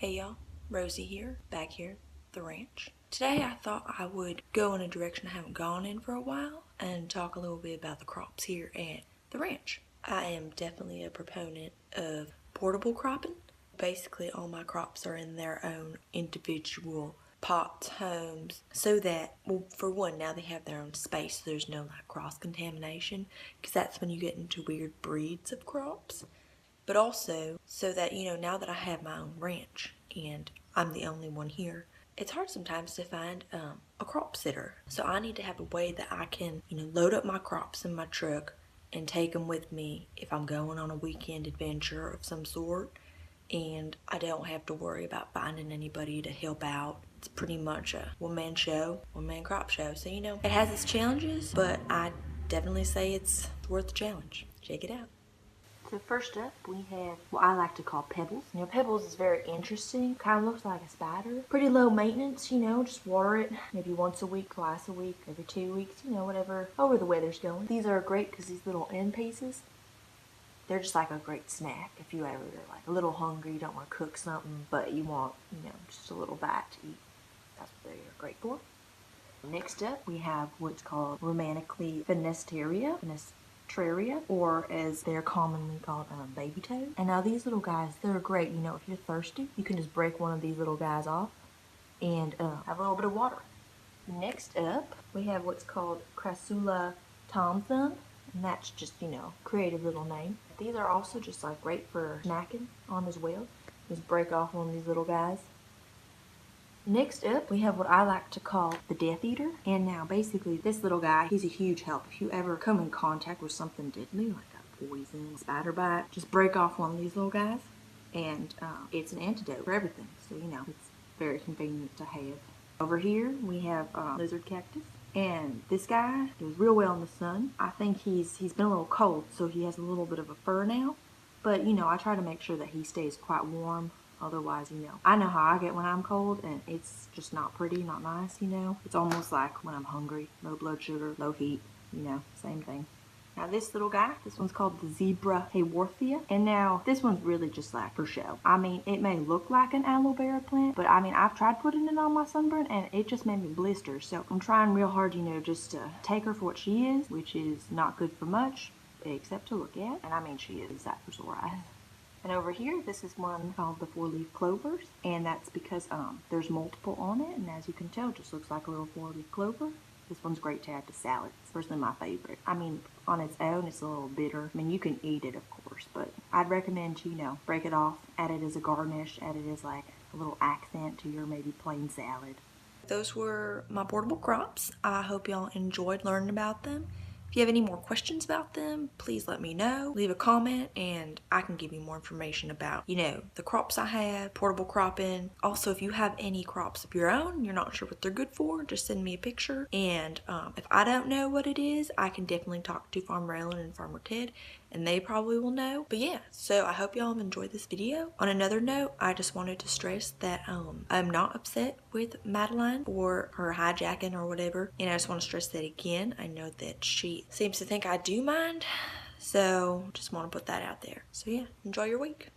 Hey y'all, Rosie here, back here at the ranch. Today I thought I would go in a direction I haven't gone in for a while and talk a little bit about the crops here at the ranch. I am definitely a proponent of portable cropping. Basically all my crops are in their own individual pots, homes, so that, well, for one, now they have their own space, so there's no like cross-contamination, because that's when you get into weird breeds of crops. But also so that, now that I have my own ranch and I'm the only one here, it's hard sometimes to find a crop sitter. So I need to have a way that I can, load up my crops in my truck and take them with me if I'm going on a weekend adventure of some sort. And I don't have to worry about finding anybody to help out. It's pretty much a one-man show, one-man crop show. So, it has its challenges, but I definitely say it's worth the challenge. Check it out. So first up, we have what I like to call Pebbles. Pebbles is very interesting. Kind of looks like a spider. Pretty low maintenance, just water it maybe once a week, twice a week, every 2 weeks, whatever, however the weather's going. These are great because these little end pieces, they're just like a great snack if you ever are like a little hungry, you don't want to cook something, but you want, just a little bite to eat. That's what they're great for. Next up, we have what's called romantically Fenestraria, or as they're commonly called, baby toad. And now these little guys, they're great. If you're thirsty, you can just break one of these little guys off and have a little bit of water. Next up, we have what's called Crassula Thomson, and that's just, creative little name. These are also just like great for snacking on as well. Just break off one of these little guys. Next up, we have what I like to call the Death Eater. And now, basically, this little guy, he's a huge help. If you ever come in contact with something deadly, like a poison, spider bite, just break off one of these little guys. And it's an antidote for everything. So, it's very convenient to have. Over here, we have lizard cactus. And this guy does real well in the sun. I think he's been a little cold, so he has a little bit of a fur now. But, I try to make sure that he stays quite warm. Otherwise, I know how I get when I'm cold, and it's just not pretty, not nice, It's almost like when I'm hungry, low blood sugar, low heat, same thing. Now this little guy, this one's called the Zebra Hayworthia, and now this one's really just like for show. It may look like an aloe vera plant, but I've tried putting it on my sunburn, and it just made me blisters. So I'm trying real hard, just to take her for what she is, which is not good for much, except to look at. And she is that for sore eyes. And over here, this is one called the 4-leaf clovers, and that's because there's multiple on it, and as you can tell, it just looks like a little 4-leaf clover. This one's great to add to salad. It's personally my favorite. On its own, it's a little bitter. You can eat it, of course, but I'd recommend you, break it off, add it as a garnish, add it as like a little accent to your maybe plain salad. Those were my portable crops. I hope y'all enjoyed learning about them. If you have any more questions about them, please let me know. Leave a comment and I can give you more information about, the crops I have, portable cropping. Also, if you have any crops of your own and you're not sure what they're good for, just send me a picture. And if I don't know what it is, I can definitely talk to Farmer Ellen and Farmer Ted, and they probably will know. But yeah, so I hope y'all have enjoyed this video. On another note, I just wanted to stress that I'm not upset with Madeline for her hijacking or whatever. And I just want to stress that again. I know that she seems to think I do mind. So just want to put that out there. So yeah, enjoy your week.